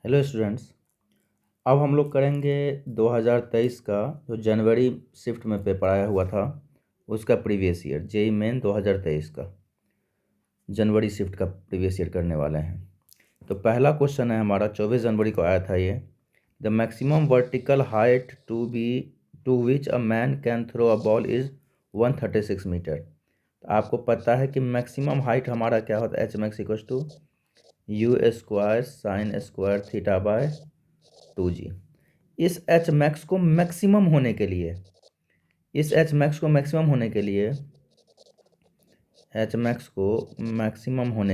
Hello students. अब हम लोग करेंगे 2023 का जो जनवरी शिफ्ट में पेपर आया हुआ था उसका प्रीवियस ईयर जेई मेन 2023 का जनवरी शिफ्ट का प्रीवियस ईयर करने वाले हैं। तो पहला क्वेश्चन है हमारा 24 जनवरी को आया था ये। The maximum vertical height to which a man can throw a ball is 136 metre. तो आपको पता है कि मैक्सिमम हाइट हमारा क्या होता है, H max equal to u square sine square theta by 2g। इस एच मैक्स को मैक्सिमम होने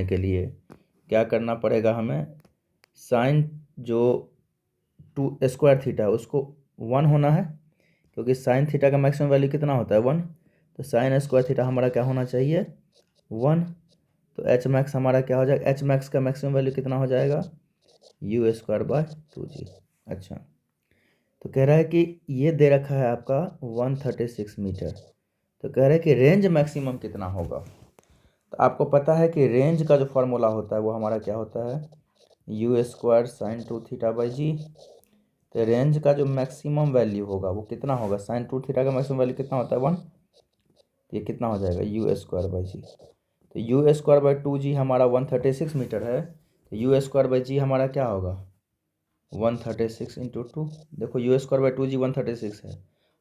के लिए क्या करना पड़ेगा हमें, साइन जो टू स्क्वायर थीटा है उसको 1 होना है, क्योंकि साइन थीटा का मैक्सिमम वैल्यू कितना होता है 1। तो साइन स्क्वायर थीटा हमारा क्या होना चाहिए 1। तो एच मैक्स हमारा क्या हो जाएगा, एच मैक्स का मैक्सिमम वैल्यू कितना हो जाएगा यू स्क्वायर बाय 2g। अच्छा, तो कह रहा है कि ये दे रखा है आपका 136 मीटर। तो कह रहा है कि रेंज मैक्सिमम कितना होगा। तो आपको पता है कि रेंज का जो फार्मूला होता है वो हमारा क्या होता है U square sine 2 theta by g. तो रेंज का जो मैक्सिमम वैल्यू होगा वो कितना होगा, साइन 2 थीटा का मैक्सिमम वैल्यू कितना होता है 1। तो ये कितना हो जाएगा यू स्क्वायर बाई जी। तो यू स्क्वायर बाई 2g हमारा 136 मीटर है। तो यू स्क्वायर बाई जी हमारा क्या होगा 136 इंटू 2। देखो यू स्क्वायर बाई 2g 136 है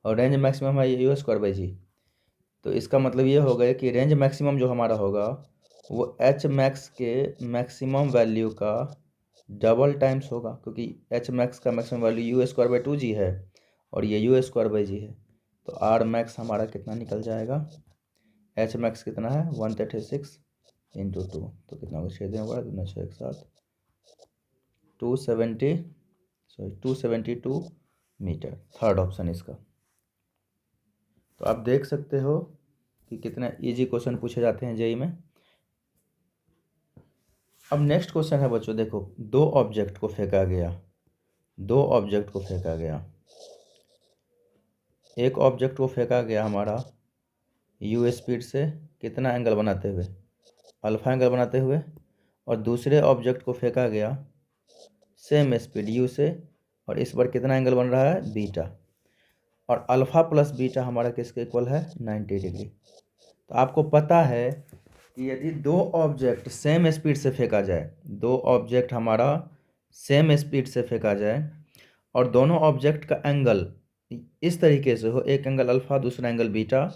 और रेंज मैक्सिमम है यू स्क्वायर बाई जी। तो इसका मतलब ये हो गया कि रेंज मैक्सिमम जो हमारा होगा वो एच मैक्स के मैक्सिमम वैल्यू का डबल टाइम्स होगा, क्योंकि एच मैक्स का maximum value you square by 2g है और ये यू स्क्वायर बाई जी है। तो आर मैक्स हमारा कितना निकल जाएगा, एच मैक्स कितना है 136 इंटू 2। तो कितना होगा 6 दिन बड़ा कितना 6 एक साथ 272 मीटर। थर्ड ऑप्शन इसका। तो आप देख सकते हो कि कितना इजी क्वेश्चन पूछे जाते हैं जेई में। अब नेक्स्ट क्वेश्चन है बच्चों, देखो दो ऑब्जेक्ट को फेंका गया। एक ऑब्जेक्ट को फेंका गया हमारा यू स्पीड से कितना एंगल बनाते हुए, अल्फा एंगल बनाते हुए, और दूसरे ऑब्जेक्ट को फेंका गया सेम स्पीड यू से और इस पर कितना एंगल बन रहा है बीटा, और अल्फ़ा प्लस बीटा हमारा किसके इक्वल है 90 डिग्री। तो आपको पता है कि यदि दो ऑब्जेक्ट सेम स्पीड से फेंका जाए, और दोनों ऑब्जेक्ट का एंगल इस तरीके से हो, एक एंगल अल्फ़ा दूसरा एंगल बीटा,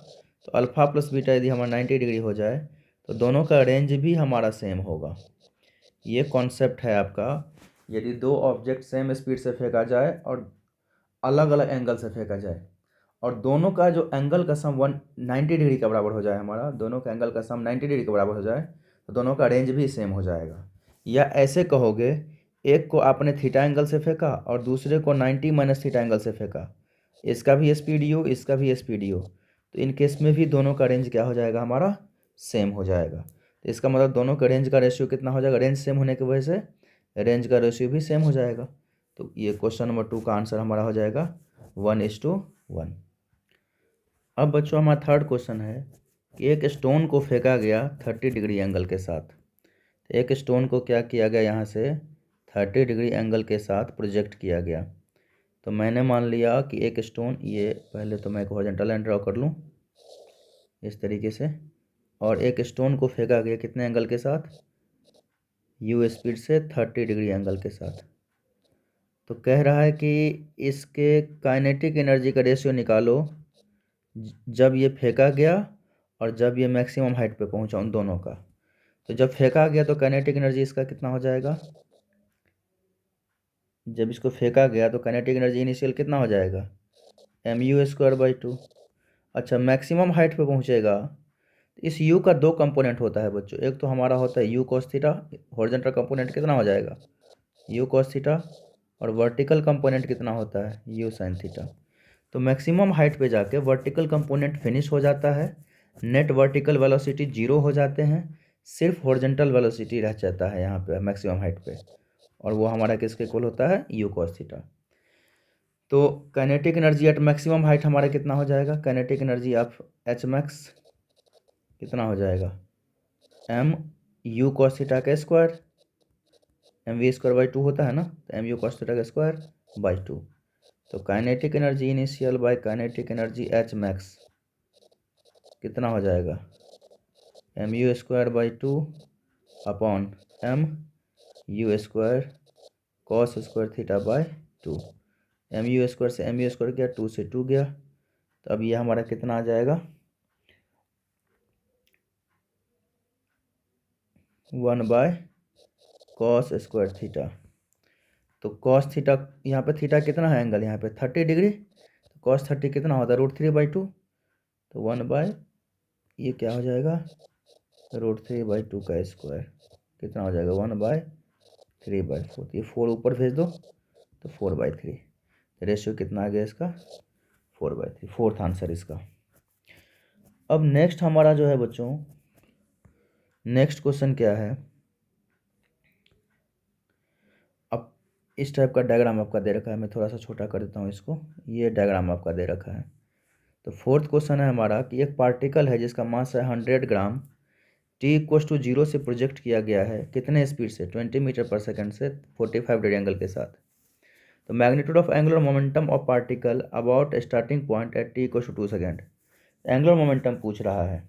तो अल्फ़ा प्लस बीटा यदि हमारा 90 डिग्री हो जाए तो दोनों का रेंज भी हमारा सेम होगा। ये कॉन्सेप्ट है आपका, यदि दो ऑब्जेक्ट सेम स्पीड से फेंका जाए और अलग अलग एंगल से फेंका जाए और दोनों का जो एंगल का सम 190 डिग्री का बराबर हो जाए, हमारा दोनों का एंगल का सम 90 डिग्री के बराबर हो जाए, तो दोनों का रेंज भी सेम हो जाएगा। या ऐसे कहोगे, एक को आपने थीटा एंगल से फेंका और दूसरे को 90 माइनस थीटा एंगल से फेंका, इसका भी स्पीड यू इसका भी स्पीड यू, तो इन केस में भी दोनों का रेंज क्या हो जाएगा हमारा सेम हो जाएगा। तो इसका मतलब दोनों का रेंज का रेशियो कितना हो जाएगा, रेंज सेम होने की वजह से रेंज का रेशियो भी सेम हो जाएगा। तो ये क्वेश्चन नंबर 2 का आंसर हमारा हो जाएगा 1:1। अब बच्चों हमारा थर्ड क्वेश्चन है कि एक स्टोन को फेंका गया 30 डिग्री एंगल के साथ। एक स्टोन को क्या किया गया, यहाँ से 30 डिग्री एंगल के साथ प्रोजेक्ट किया गया। तो मैंने मान लिया कि एक स्टोन, ये पहले तो मैं एक हॉरिजॉन्टल लाइन ड्रॉ कर लूँ इस तरीके से, और एक स्टोन को फेंका गया कितने एंगल के साथ, यू स्पीड से 30 डिग्री एंगल के साथ। तो कह रहा है कि इसके काइनेटिक एनर्जी का रेशियो निकालो जब ये फेंका गया और जब ये मैक्सिमम हाइट पे पहुंचा उन दोनों का। तो जब फेंका गया तो काइनेटिक एनर्जी इसका कितना हो जाएगा, जब इसको फेंका गया तो काइनेटिक एनर्जी इनिशियल कितना हो जाएगा mu²/2। अच्छा, मैक्सिमम हाइट पे पहुंचेगा। इस u का दो कंपोनेंट होता है बच्चों, एक तो हमारा होता है u cos theta, horizontal component कितना हो जाएगा u cos थीटा, और वर्टिकल कंपोनेंट कितना होता है u sin थीटा। तो मैक्सिमम हाइट पे जाके वर्टिकल कंपोनेंट फिनिश हो जाता है, नेट वर्टिकल वेलोसिटी 0 हो जाते हैं, सिर्फ हॉरिजॉन्टल वेलोसिटी रह जाता है यहाँ पे मैक्सिमम हाइट पे, और वो हमारा किसके इक्वल होता है u cos थीटा। तो kinetic energy at maximum height हमारा कितना हो जाएगा, kinetic energy of H max कितना हो जाएगा m u cos थीटा का स्क्वायर mv² होता है ना, तो mu cos थीटा का स्क्वायर बाई 2। तो kinetic energy initial by kinetic energy H max कितना हो जाएगा, mu² by 2 upon mu² cos square theta by 2। mu² से mu² गया, 2 से 2 गया, तो अब ये हमारा कितना आ जाएगा, 1 बाय cos स्क्वायर थीटा। तो cos थीटा, यहाँ पे थीटा कितना है एंगल, यहाँ पे 30 डिग्री, तो cos 30 कितना होता है, √3/2। तो 1 बाय ये क्या हो जाएगा, √3/2 का स्क्वायर कितना हो जाएगा, 1/3/4। ये 4 ऊपर भेज दो तो 4/3। रेशियो कितना आ गया इसका, 4/3, फोर्थ आंसर इसका। अब नेक्स्ट हमारा जो है बच्चों, नेक्स्ट क्वेश्चन क्या है, अब इस टाइप का डायग्राम आपका दे रखा है, मैं थोड़ा सा छोटा कर देता हूँ इसको, ये डायग्राम आपका दे रखा है। तो फोर्थ क्वेश्चन है हमारा कि एक पार्टिकल है जिसका मास है 100 ग्राम, t=0 से प्रोजेक्ट किया गया है, कितने स्पीड से, 20 मीटर पर सेकंड से 45 डिग्री एंगल के साथ। तो magnitude of angular momentum of particle about starting point at t=2 second. Angular momentum पूछ रहा है,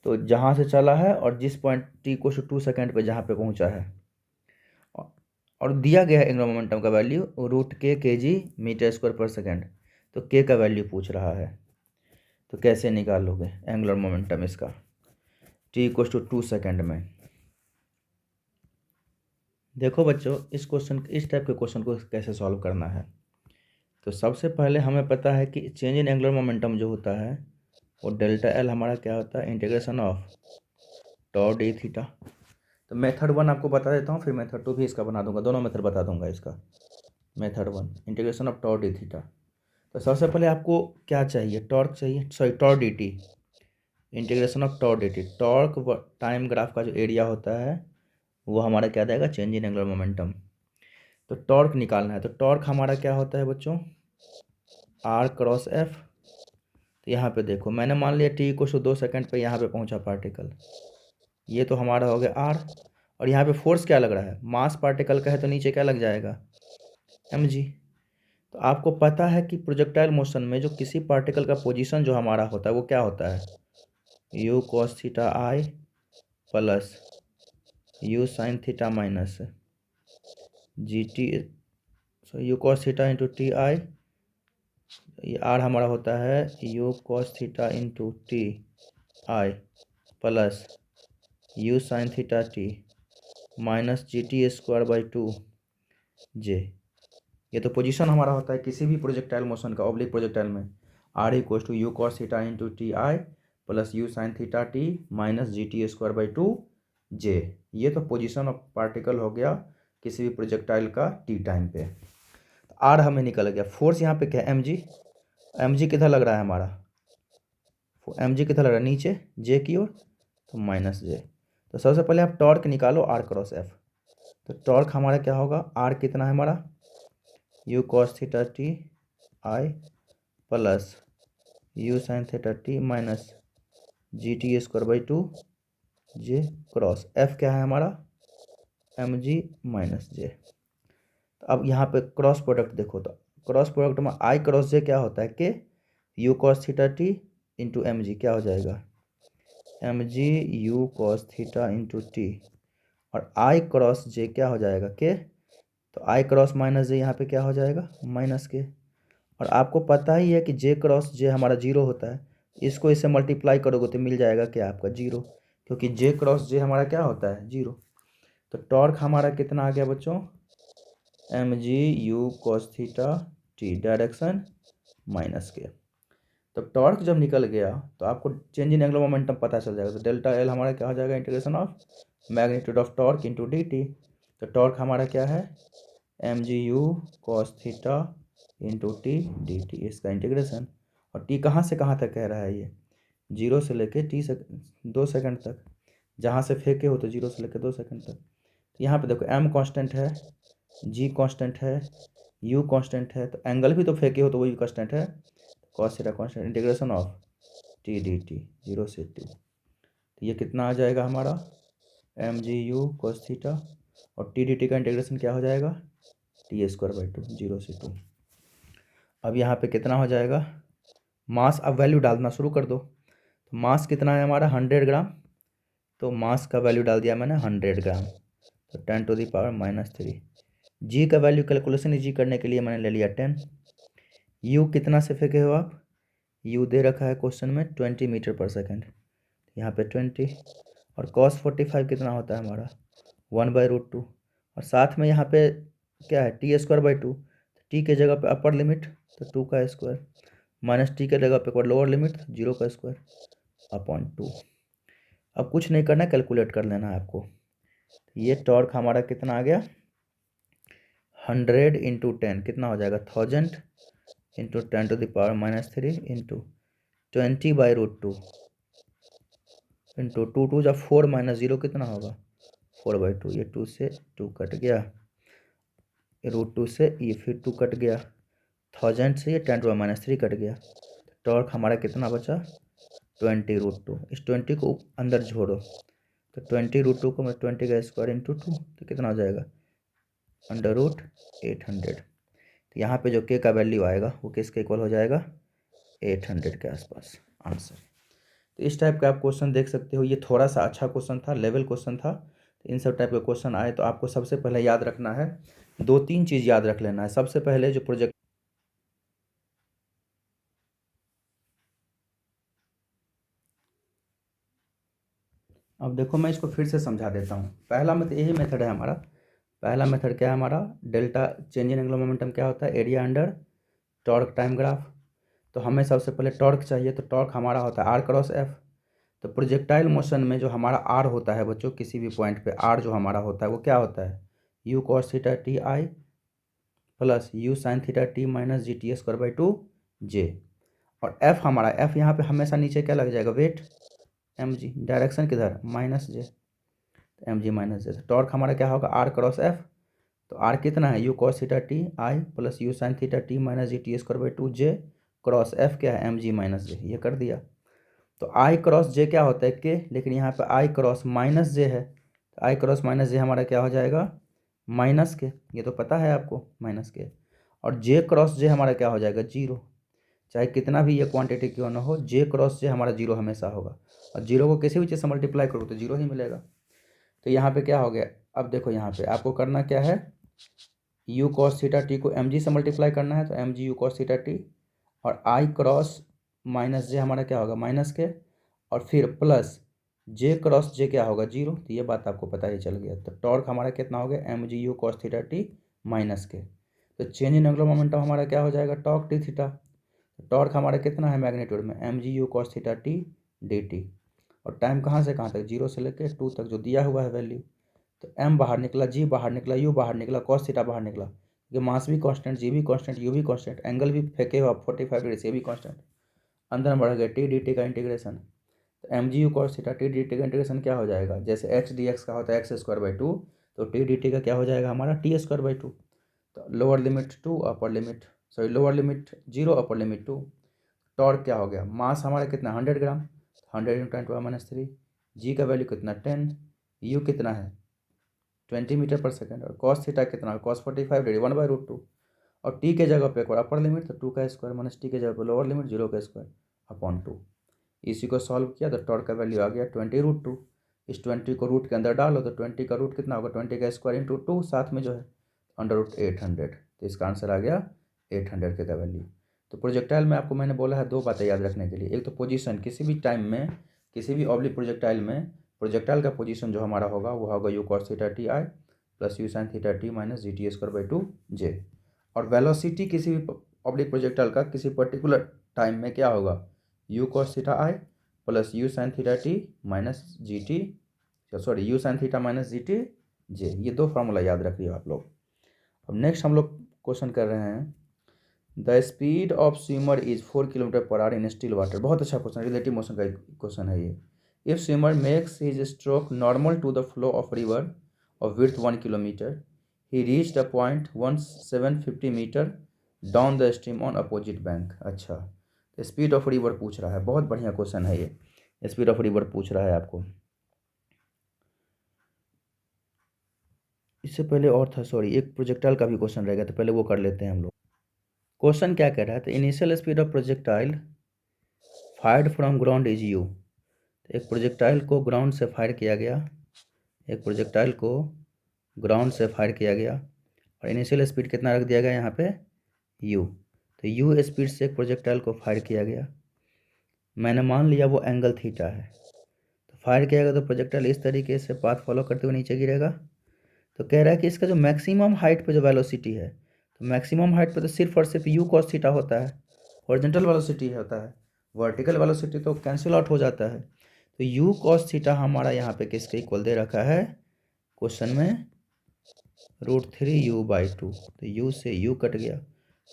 तो जहाँ से चला है और जिस पॉइंट t=2 सेकेंड पे जहाँ पे पहुँचा है, और दिया गया है एंगुलर मोमेंटम का value √k kg metre square पर सेकेंड। तो k का वैल्यू पूछ रहा है, तो कैसे निकालोगे एंगुलर मोमेंटम इसका t=2 सेकेंड में। देखो बच्चों, इस क्वेश्चन, इस टाइप के क्वेश्चन को कैसे सॉल्व करना है, तो सबसे पहले हमें पता है कि चेंज इन एंगुलर मोमेंटम जो होता है वो डेल्टा एल हमारा क्या होता है, integration of tau D theta. तो मेथड 1 आपको बता देता हूँ, फिर मेथड 2 भी इसका बना दूंगा, दोनों मेथड बता दूंगा इसका। Method 1 integration of tau D theta. तो सबसे पहले आपको क्या चाहिए, टॉर्क चाहिए, sorry tau D T, integration of tau D T. Torque time graph का जो एरिया होता है वो हमारा क्या देगा, चेंज इन एंगुलर मोमेंटम। तो टॉर्क निकालना है, तो टॉर्क हमारा क्या होता है बच्चों, r×f। तो यहाँ पे देखो, मैंने मान लिया t=2 सेकेंड पे यहाँ पे पहुँचा पार्टिकल, ये तो हमारा हो गया r, और यहाँ पे फोर्स क्या लग रहा है, मास पार्टिकल का है तो नीचे क्या लग जाएगा, mg। तो आपको पता है कि प्रोजेक्टाइल मोशन में जो किसी पार्टिकल का पोजीशन जो हमारा होता है वो क्या होता है, u cos theta i plus u sin theta minus gt, so u cos theta into T I, ये r हमारा होता है u cos theta into T I plus u sin theta t minus gt²/2 j। ये तो position हमारा होता है किसी भी प्रोजेक्टाइल मोशन का, ऑब्लिक प्रोजेक्टाइल में, r=u cos theta into T I plus u sin theta t minus gt²/2 j। ये तो पोजीशन ऑफ पार्टिकल हो गया किसी भी प्रोजेक्टाइल का टी टाइम पे। तो r हमें निकल गया, फोर्स यहाँ पे क्या है, mg। mg किधर लग रहा है हमारा, mg किधर लग रहा है, नीचे j की ओर, तो माइनस j। तो सबसे पहले आप टॉर्क निकालो r×f। तो टॉर्क हमारा क्या होगा, r कितना है हमारा, u cos theta T I plus u sin theta t minus gt²/2 j cross f क्या है हमारा, mg माइनस j। तो अब यहाँ पे क्रॉस प्रोडक्ट देखो, तो क्रॉस प्रोडक्ट में i क्रॉस j क्या होता है, के u cos theta T into mg क्या हो जाएगा, mg u cos theta into T, और i क्रॉस j क्या हो जाएगा, के, तो i क्रॉस माइनस जे यहाँ पे क्या हो जाएगा, माइनस के। और आपको पता ही है कि j×j हमारा 0 होता है, इसको इससे मल्टीप्लाई करोगे तो मिल जाएगा क्या आपका 0, क्योंकि j×j हमारा क्या होता है 0। तो टॉर्क हमारा कितना आ गया बच्चों, mg u cos theta T direction minus के। तो टॉर्क जब निकल गया तो आपको चेंज इन एंगुलर मोमेंटम पता चल जाएगा। तो डेल्टा एल हमारा क्या हो जाएगा, integration of magnitude of torque into D T. तो टॉर्क हमारा क्या है, mg u cos theta into T d T, इसका इंटीग्रेशन। और टी कहाँ से कहाँ तक कह रहा है ये, 0 से लेके 2 सेकंड तक, जहाँ से फेंके हो तो 0 से लेके 2 सेकंड तक। तो यहाँ पे देखो m कांस्टेंट है, g कांस्टेंट है, u कांस्टेंट है, तो एंगल भी तो फेंके हो तो वही कांस्टेंट है, cos theta constant, integration of T d T 0 से 2। तो ये कितना आ जाएगा हमारा, mg u cos थीटा और टी डी टी का इंटीग्रेशन क्या हो जाएगा, टी स्क्वायर बाई 2, 0 से 2। अब यहाँ पे कितना हो जाएगा, मास अब वैल्यू डालना शुरू कर दो। तो मास कितना है हमारा 100 ग्राम, तो मास का वैल्यू डाल दिया मैंने 100 ग्राम, तो 10⁻³ जी का वैल्यू कैलकुलेशन जी करने के लिए मैंने ले लिया 10। यू कितना से फेंके हो आप, यू दे रखा है क्वेश्चन में 20 मीटर पर सेकेंड, यहाँ पे 20। और cos 45 कितना होता है हमारा 1/√2, और साथ में यहाँ पे क्या है टी स्क्वायर बाई 2, टी के जगह पे अपर लिमिट तो 2 का स्क्वायर, माइनस टी के जगह पे लोअर लिमिट 0 का स्क्वायर अपॉन 2। अब कुछ नहीं करना, कैलकुलेट कर लेना है आपको। ये टॉर्क हमारा कितना आ गया 100 इंटू 10 कितना हो जाएगा 1000 इंटू 10⁻³ इंटू 20/√2 इंटू 2 2 जब 4 माइनस 0 कितना होगा 4/2। ये 2 से 2 कट गया, √2 से ये फिर 2 कट गया, 1000 से ये 10⁻³ कट गया। टॉर्क हमारा कितना बचा 20√2। इस 20 को अंदर जोड़ो, तो 20√2 को मैं 20 का स्क्वायर इंटू 2, तो कितना हो जाएगा √800। तो यहाँ पे जो के का वैल्यू आएगा वो किसके इक्वल हो जाएगा 800 के आसपास आंसर। तो इस टाइप का आप क्वेश्चन देख सकते हो। ये थोड़ा सा अच्छा क्वेश्चन था, लेवल क्वेश्चन था। तो इन सब टाइप के क्वेश्चन आए तो आपको सबसे पहले याद रखना है 2-3 चीज़ याद रख लेना है। सबसे पहले जो प्रोजेक्ट, अब देखो मैं इसको फिर से समझा देता हूँ। पहला मेथड यही मेथड है हमारा। पहला मेथड क्या है हमारा, delta change in angular momentum क्या होता है area under torque time graph. तो हमें सबसे पहले टॉर्क चाहिए, तो टॉर्क हमारा होता है r×f। तो प्रोजेक्टाइल मोशन में जो हमारा r होता है बच्चों, किसी भी पॉइंट पे r जो हमारा होता है वो क्या होता है u cos theta T I plus u sin theta t minus g T square by 2 जे। और f हमारा, f यहाँ पे हमेशा नीचे क्या लग जाएगा वेट mg, डायरेक्शन किधर माइनस जे, तो mg माइनस जे। टॉर्क हमारा क्या होगा r×f। तो r कितना है u cos theta T I plus u sin theta t minus g T square by 2 J cross f क्या है mg माइनस जे। ये कर दिया। तो i क्रॉस j क्या होता है के, लेकिन यहाँ पे i क्रॉस माइनस जे है, तो i क्रॉस माइनस जे हमारा क्या हो जाएगा माइनस के, ये तो पता है आपको माइनस के। और j क्रॉस जे हमारा क्या हो जाएगा 0, चाहे कितना भी ये क्वांटिटी क्यों ना हो, j क्रॉस जे हमारा 0 हमेशा होगा। और 0 को किसी भी चीज़ से मल्टीप्लाई करो तो 0 ही मिलेगा। तो यहाँ पे क्या हो गया, अब देखो यहाँ पे आपको करना क्या है, u cos थीटा टी को mg से मल्टीप्लाई करना है, तो mg u cos theta T, और i क्रॉस माइनस जे हमारा क्या होगा माइनस के, और फिर प्लस j क्रॉस जे क्या होगा 0। तो ये बात आपको पता ही चल गया। तो टॉर्क हमारा कितना हो गया mg u cos theta t minus के। तो चेंज इन एंगुलर मोमेंटम हमारा क्या हो जाएगा टॉर्क डी थीटा। टॉर्क हमारा कितना है मैग्नीट्यूड में mg u cos theta t d T. और टाइम कहाँ से कहाँ तक 0 से लेकर 2 तक जो दिया हुआ है वैल्यू। तो m बाहर निकला, g बाहर निकला, u बाहर निकला, cos थीटा बाहर निकला। ये मास भी कांस्टेंट, g भी कांस्टेंट, u भी कांस्टेंट, एंगल भी फेंके हो आप 45 डिग्री से भी कांस्टेंट। अंदर बढ़ गया टी डी टी का इंटीग्रेशन। तो m g u cos theta t d t का इंटीग्रेशन क्या हो जाएगा, जैसे एक्स डी एक्स का होता है एक्स स्क्वायर बाई 2, तो टी डी टी का क्या हो जाएगा हमारा टी स्क्वायर बाई 2। तो lower limit 2 upper limit, sorry lower limit 0 upper limit 2। Torque क्या हो गया, मास हमारा कितना 100 ग्राम, 100 × 10⁻³ जी का वैल्यू कितना 10, यू कितना है 20 मीटर पर सेकेंड, और कॉस थीटा कितना cos 45 डिग्री 1/√2। और टी के जगह पे एक बार अपर लिमिट तो 2 का स्क्वायर माइनस टी के जगह पे लोअर लिमिट 0 का स्क्वायर अपॉन 2। इसी को सॉल्व किया तो टॉर्क का वैल्यू आ गया 20√2। इस 20 को रूट के अंदर डालो तो 20 का रूट कितना होगा 20 का स्क्वायर इंटू 2, साथ में जो है √800। तो इसका आंसर आ गया 800 के का वैल्यू। तो प्रोजेक्टाइल में आपको मैंने बोला है 2 बातें याद रखने के लिए। एक तो पोजीशन, किसी भी टाइम में किसी भी ऑब्लिक प्रोजेक्टाइल में प्रोजेक्टाइल का पोजीशन जो हमारा होगा वो होगा u cos theta T I plus u sin theta t minus g T square by 2 जे। और वेलोसिटी किसी भी ऑब्लिक प्रोजेक्टाइल का किसी पर्टिकुलर टाइम में क्या होगा u cos theta i plus u sin theta t minus g t, sorry u sin theta minus g t j. ये 2 formula याद रखिए आप लोग। अब नेक्स्ट हम लोग क्वेश्चन कर रहे हैं, the speed of swimmer is 4 km/h in still water. बहुत अच्छा क्वेश्चन, रिलेटिव मोशन का क्वेश्चन है ये। If swimmer makes his stroke normal to the flow of river of width 1 kilometre, he reached a point 1750 metre down the stream on opposite bank. अच्छा, speed of river पूछ रहा है, बहुत बढ़िया question है ये। स्पीड ऑफ रिवर पूछ रहा है आपको। इससे पहले और था, सॉरी, एक प्रोजेक्टाइल का भी क्वेश्चन रहेगा, तो पहले वो कर लेते हैं हम लोग। क्वेश्चन क्या कह रहा है, तो initial speed of projectile fired from ground is you. एक प्रोजेक्टाइल को ग्राउंड से फायर किया गया, एक प्रोजेक्टाइल को ग्राउंड से फायर किया गया और इनिशियल स्पीड कितना रख दिया गया यहाँ पे, यू। तो यू स्पीड से एक प्रोजेक्टाइल को फायर किया गया, मैंने मान लिया वो एंगल थीटा है। तो फायर किया गया तो प्रोजेक्टाइल इस तरीके से पाथ फॉलो करते हुए नीचे गिरेगा। तो कह रहा है कि इसका जो मैक्सिमम हाइट पे जो वेलोसिटी है, तो मैक्सिमम हाइट पे तो सिर्फ और सिर्फ यू कॉस थीटा होता है, हॉरिजॉन्टल वेलोसिटी होता है, वर्टिकल वेलोसिटी तो कैंसिल आउट हो जाता है। तो यू कॉस थीटा हमारा यहाँ पे किसके इक्वल दे रखा है क्वेश्चन में, √3u/2। तो यू से यू कट गया,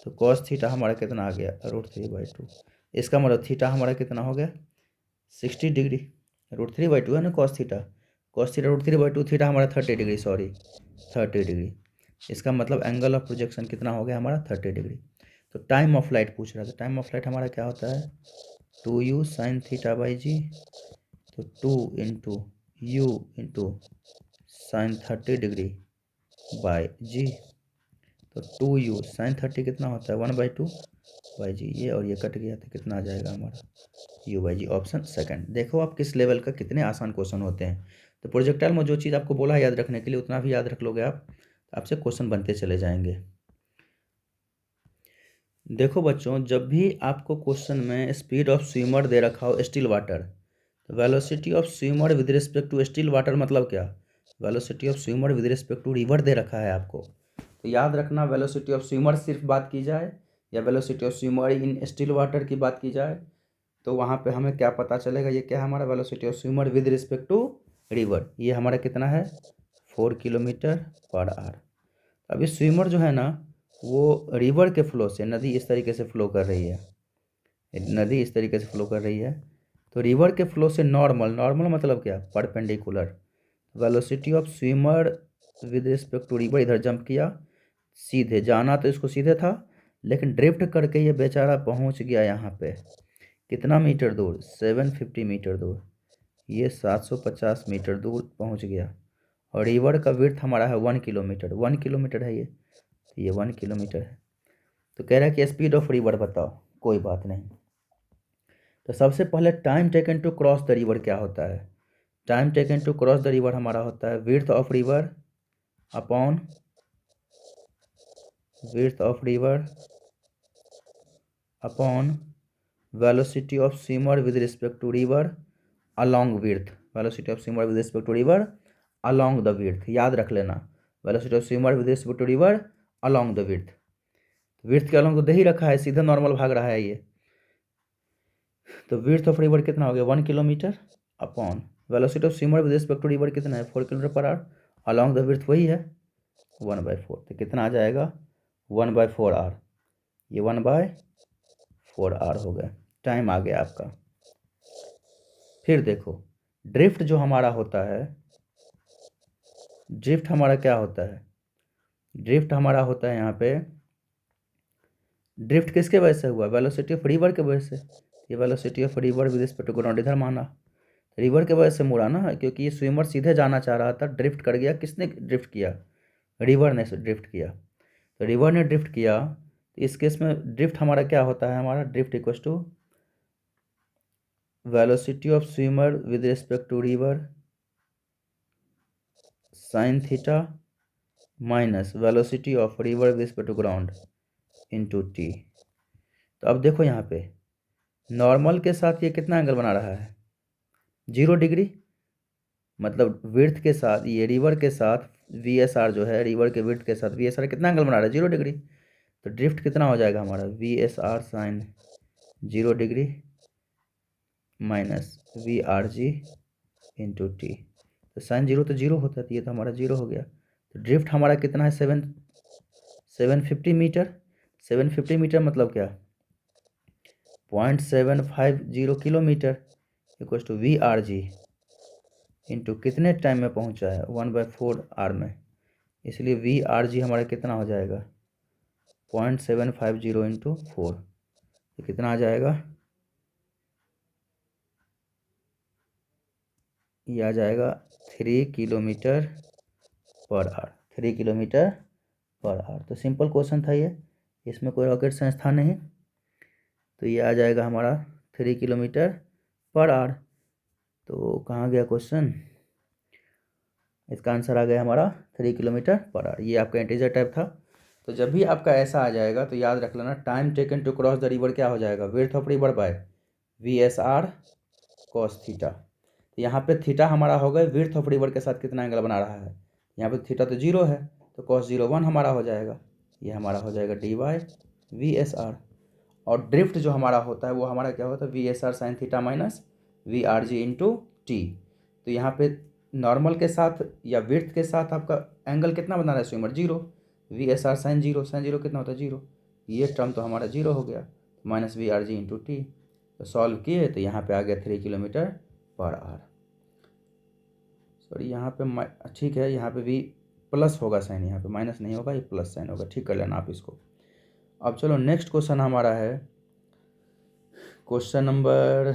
तो कॉस थीटा हमारा कितना आ गया, √3/2। इसका मतलब थीटा हमारा कितना हो गया, 60 डिग्री। √3/2 है ना cos theta, cos theta √3/2, theta हमारा 30 डिग्री, सॉरी 30 डिग्री। इसका मतलब एंगल ऑफ प्रोजेक्शन कितना हो गया हमारा, 30 डिग्री। तो टाइम ऑफ लाइट पूछ रहा था, टाइम ऑफ लाइट हमारा क्या होता है, 2u sin θ/g। तो 2 × u sin 30 degree by g. तो 2u sin 30 कितना होता है, 1/2/g। ये और ये कट गया तो कितना आ जाएगा हमारा, u/g। Option second. देखो आप किस लेवल का कितने आसान क्वेश्चन होते हैं। तो प्रोजेक्टाइल में जो चीज़ आपको बोला है याद रखने के लिए, उतना भी याद रख लोगे आप, आपसे क्वेश्चन बनते चले जाएंगे। देखो बच्चों, जब भी आपको क्वेश्चन में स्पीड ऑफ स्विमर दे रखा हो स्टिल वाटर, तो velocity of swimmer with respect to still water मतलब क्या, velocity of swimmer with respect to river दे रखा है आपको, तो याद रखना वेलोसिटी ऑफ स्विमर सिर्फ बात की जाए या velocity of swimmer in still water की बात की जाए, तो वहाँ पे हमें क्या पता चलेगा, ये क्या है हमारा velocity of swimmer with respect to river. ये हमारा कितना है, 4 km/h। अभी स्विमर जो है ना, वो रिवर के फ्लो से, नदी इस तरीके से फ्लो कर रही है, नदी इस तरीके से फ्लो कर रही है, तो रिवर के फ्लो से नॉर्मल, नॉर्मल मतलब क्या, perpendicular. Velocity of swimmer with respect to river, इधर जंप किया, सीधे जाना तो इसको सीधे था, लेकिन ड्रिफ्ट करके ये बेचारा पहुंच गया यहाँ पे, कितना मीटर दूर, 750 मीटर दूर, ये 750 मीटर दूर पहुंच गया। और रिवर का विड्थ हमारा है 1 किलोमीटर, 1 किलोमीटर है ये, तो ये 1 किलोमीटर है। तो कह रहा है कि स्पीड ऑफ रिवर बताओ, कोई बात नहीं। तो सबसे पहले time taken to cross the river क्या होता है, time taken to cross the river हमारा होता है width of river upon width of river upon velocity of swimmer with respect to river along width, velocity of swimmer with respect to river along the width, याद रख लेना, velocity of swimmer with respect to river along the width. Width के along तो दे ही रखा है, सीधा normal भाग रहा है ये, तो विड्थ ऑफ रिवर कितना हो गया, 1 kilometre upon velocity of swimmer with respect to river कितना है, 4 km/h, अलॉन्ग द विड्थ वही है 1/4, तो कितना आ जाएगा 1/4r, ये 1/4r हो गया, टाइम आ गया आपका। फिर देखो ड्रिफ्ट जो हमारा होता है, ड्रिफ्ट हमारा क्या होता है, ड्रिफ्ट हमारा होता है यहाँ पे, ड्रिफ्ट किसके वजह से हुआ, वेलोसिटी ऑफ रिवर के वजह से, ये velocity of river with respect to ground इधर माना, रिवर के वजह से मुड़ा ना, क्योंकि ये स्विमर सीधे जाना चाह रहा था, ड्रिफ्ट कर गया, किसने ड्रिफ्ट किया, रिवर ने ड्रिफ्ट किया। तो रिवर ने ड्रिफ्ट किया, तो इस केस में ड्रिफ्ट हमारा क्या होता है, हमारा drift equals to velocity of swimmer with respect to river sine theta minus velocity of river with respect to ground into t. तो अब देखो यहाँ पे नॉर्मल के साथ ये कितना एंगल बना रहा है, 0 डिग्री, मतलब विड्थ के साथ, ये रिवर के साथ VSR जो है, रिवर के विड्थ के साथ VSR कितना एंगल बना रहा है, 0 डिग्री। तो ड्रिफ्ट कितना हो जाएगा हमारा, VSR sine 0 degree minus VRG into t. तो साइन 0 तो 0 होता है, तो ये तो हमारा 0 हो गया। तो ड्रिफ्ट हमारा कितना है, 750 मीटर, 750 मीटर मतलब क्या, 0.750 किलोमीटर इक्वल टू VRG इंटू कितने टाइम में पहुंचा है, 1/4r में, इसलिए VRG हमारा कितना हो जाएगा 0.750 इंटू 4, तो कितना आ जाएगा, ये आ जाएगा 3 km/h, 3 किलोमीटर पर आवर। तो सिंपल क्वेश्चन था ये, इसमें कोई रॉकेट साइंस था नहीं। तो ये आ जाएगा हमारा 3 किलोमीटर पर आवर। तो कहाँ गया क्वेश्चन, इसका आंसर आ गया हमारा 3 किलोमीटर पर आवर। ये आपका इंटीजर टाइप था। तो जब भी आपका ऐसा आ जाएगा तो याद रख लेना, time taken to cross the river क्या हो जाएगा, width of river by VSR cos theta. तो यहाँ पे थीटा हमारा हो गया विड्थ ऑफ रिवर के साथ कितना एंगल बना रहा है, यहाँ पे थीटा तो 0 है, तो cos 0 1 हमारा हो जाएगा। ये हमारा हो जाएगा dy/VSR। और ड्रिफ्ट जो हमारा होता है वो हमारा क्या होता है, VSR sin theta minus VRG into t. तो यहाँ पे नॉर्मल के साथ या विड्थ के साथ आपका एंगल कितना बना रहा है स्विमर, 0। VSR sin 0 कितना होता है, 0। ये टर्म तो हमारा 0 हो गया, माइनस VRG इंटू टी। तो सॉल्व किए तो यहाँ पे आ गया 3 किलोमीटर पर आवर। सॉरी यहाँ पे ठीक है, यहाँ पे भी प्लस होगा साइन, यहाँ पे माइनस नहीं होगा, ये प्लस साइन होगा, ठीक कर लेना आप इसको। अब चलो नेक्स्ट क्वेश्चन हमारा है क्वेश्चन नंबर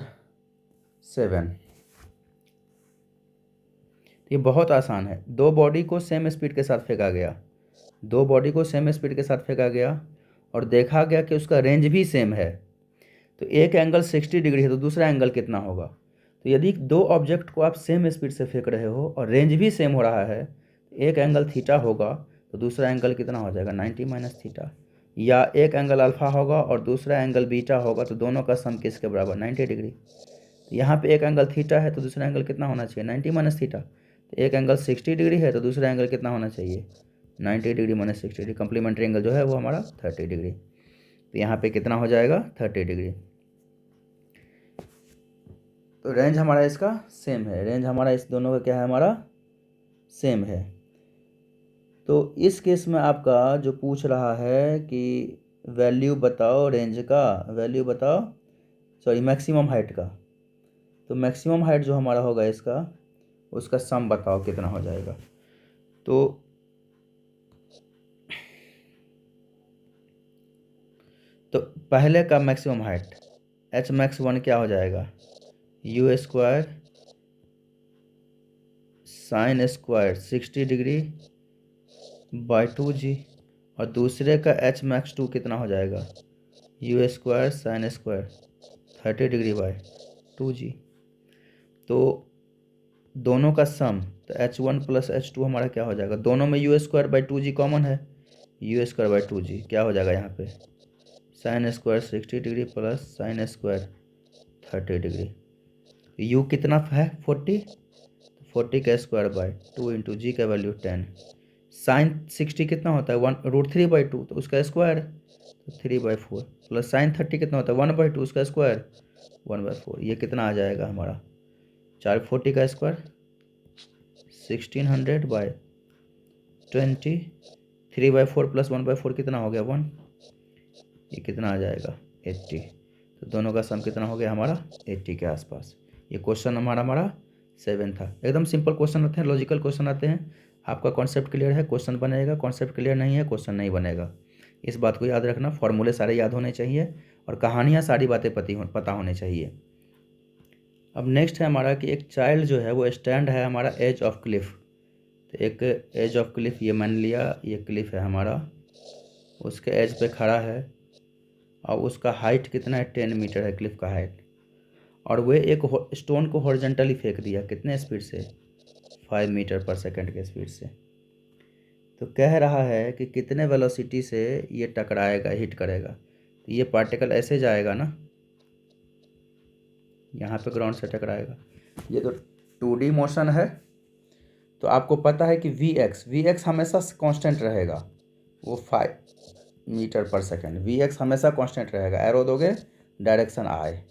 7। ये बहुत आसान है। दो बॉडी को सेम स्पीड के साथ फेंका गया, दो बॉडी को सेम स्पीड के साथ फेंका गया और देखा गया कि उसका रेंज भी सेम है। तो एक एंगल 60 डिग्री है तो दूसरा एंगल कितना होगा। तो यदि दो ऑब्जेक्ट को आप सेम स्पीड से फेंक रहे हो और रेंज भी सेम हो रहा है, एक एंगल थीटा होगा तो दूसरा एंगल कितना हो जाएगा, 90 माइनस थीटा। या एक एंगल अल्फा होगा और दूसरा एंगल बीटा होगा तो दोनों का सम किसके बराबर, 90 डिग्री। तो यहाँ पे एक एंगल थीटा है तो दूसरा एंगल कितना होना चाहिए, 90 माइनस थीटा। तो एक एंगल 60 डिग्री है तो दूसरा एंगल कितना होना चाहिए, 90 degree minus 60 degree. Complementary angle जो है वो हमारा 30 डिग्री। तो यहाँ पे कितना हो जाएगा, 30 डिग्री। तो रेंज हमारा इसका सेम है, रेंज हमारा इस दोनों का क्या है, हमारा सेम है। तो इस केस में आपका जो पूछ रहा है कि वैल्यू बताओ रेंज का, वैल्यू बताओ, सॉरी मैक्सिमम हाइट का। तो मैक्सिमम हाइट जो हमारा होगा इसका, उसका सम बताओ कितना हो जाएगा। तो पहले का मैक्सिमम हाइट Hmax1 क्या हो जाएगा, U² sine square 60 degree by 2g। और दूसरे का Hmax2 कितना हो जाएगा, U² sine square 30 degree by 2g। तो दोनों का सम, तो H1 प्लस H2 हमारा क्या हो जाएगा, दोनों में U² बाई 2g कॉमन है, U² बाई 2g क्या हो जाएगा यहाँ पे, sine square 60 degree plus sine square 30 degree. U कितना है 40 का स्क्वायर बाय 2 इंटू जी का वैल्यू 10। साइन 60 कितना होता है, 1√3/2 तो उसका स्क्वायर, तो 3/4 प्लस साइन 30 कितना होता है, 1/2 उसका स्क्वायर 1/4। ये कितना आ जाएगा हमारा, 440 का स्क्वायर 1600 बाय 20, 3/4 प्लस 1/4 कितना हो गया 1, ये कितना आ जाएगा 80। तो दोनों का सम कितना हो गया हमारा 80 के आसपास। ये क्वेश्चन हमारा 7 था। एकदम सिंपल क्वेश्चन आते हैं, लॉजिकल क्वेश्चन आते हैं। आपका कॉन्सेप्ट क्लियर है क्वेश्चन बनेगा, कॉन्सेप्ट क्लियर नहीं है क्वेश्चन नहीं बनेगा। इस बात को याद रखना, फॉर्मूले सारे याद होने चाहिए और कहानियाँ सारी बातें पता होने चाहिए। अब नेक्स्ट है हमारा कि एक चाइल्ड जो है वो स्टैंड है हमारा एज ऑफ क्लिफ। तो एक एज ऑफ क्लिफ, ये मान लिया ये क्लिफ है हमारा, उसके एज पे खड़ा है और उसका हाइट कितना है, 10 मीटर है क्लिफ का हाइट। और वह एक स्टोन को हॉरिजॉन्टली फेंक दिया, कितने स्पीड से, 5 मीटर पर सेकंड के स्पीड से। तो कह रहा है कि कितने वेलोसिटी से ये टकराएगा, हिट करेगा। तो ये पार्टिकल ऐसे जाएगा ना, यहाँ पे ग्राउंड से टकराएगा। ये तो 2D मोशन है, तो आपको पता है कि Vx हमेशा कांस्टेंट रहेगा, वो 5 मीटर पर सेकंड। Vx हमेशा कांस्टेंट रहेगा, एरो दोगे डायरेक्शन आए।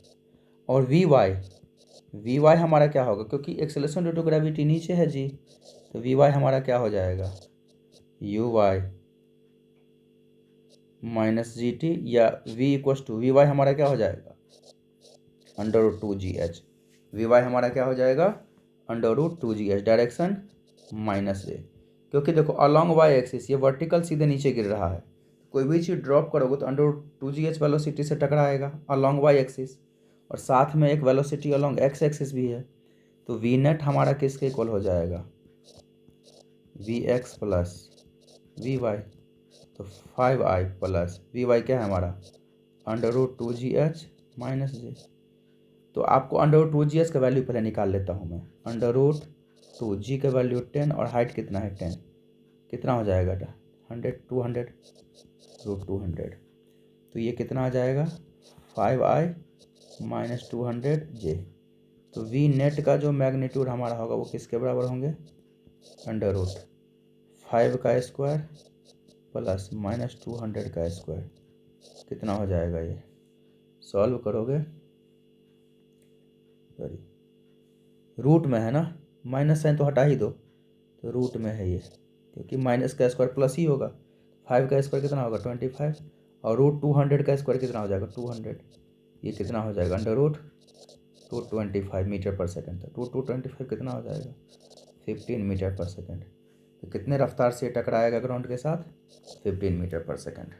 और Vy हमारा क्या होगा, क्योंकि एक्सेलरेशन ड्यू टू ग्रेविटी नीचे है जी, तो Vy हमारा क्या हो जाएगा, Uy माइनस GT, या Vy हमारा क्या हो जाएगा, √2gh। Vy हमारा क्या हो जाएगा, √2gh, डायरेक्शन माइनस ए। क्योंकि देखो अलॉन्ग वाई एक्सिस ये वर्टिकल सीधे नीचे गिर रहा है, कोई भी चीज़ ड्रॉप करोगे तो √2gh वेलोसिटी से टकराएगा अलॉन्ग वाई एक्सिस, और साथ में एक वेलोसिटी अलॉन्ग एक्स एक्सिस भी है। तो वी नेट हमारा किसके इक्वल हो जाएगा, Vx प्लस वी वाई, तो 5i प्लस वी वाई क्या है हमारा √2gh माइनस जे। तो आपको √2gh का वैल्यू पहले निकाल लेता हूँ मैं। √2g का वैल्यू 10 और हाइट कितना है 10, कितना हो जाएगा 100 200 √200, तो ये कितना आ जाएगा 5i माइनस 200j। तो वी नेट का जो मैग्नीट्यूड हमारा होगा वो किसके बराबर होंगे √5 का स्क्वायर प्लस माइनस 200 का स्क्वायर, कितना हो जाएगा ये, सॉल्व करोगे, सॉरी रूट में है ना, माइनस साइन तो हटा ही दो, तो रूट में है ये, क्योंकि माइनस का स्क्वायर प्लस ही होगा। 5 का स्क्वायर कितना होगा 25 और √200 का स्क्वायर कितना हो जाएगा 200, ये कितना हो जाएगा √225 मीटर पर सेकंड। तो 225 कितना हो जाएगा 15 मीटर पर सेकंड। तो कितने रफ्तार से टकराएगा ग्राउंड के साथ 15 मीटर पर सेकंड।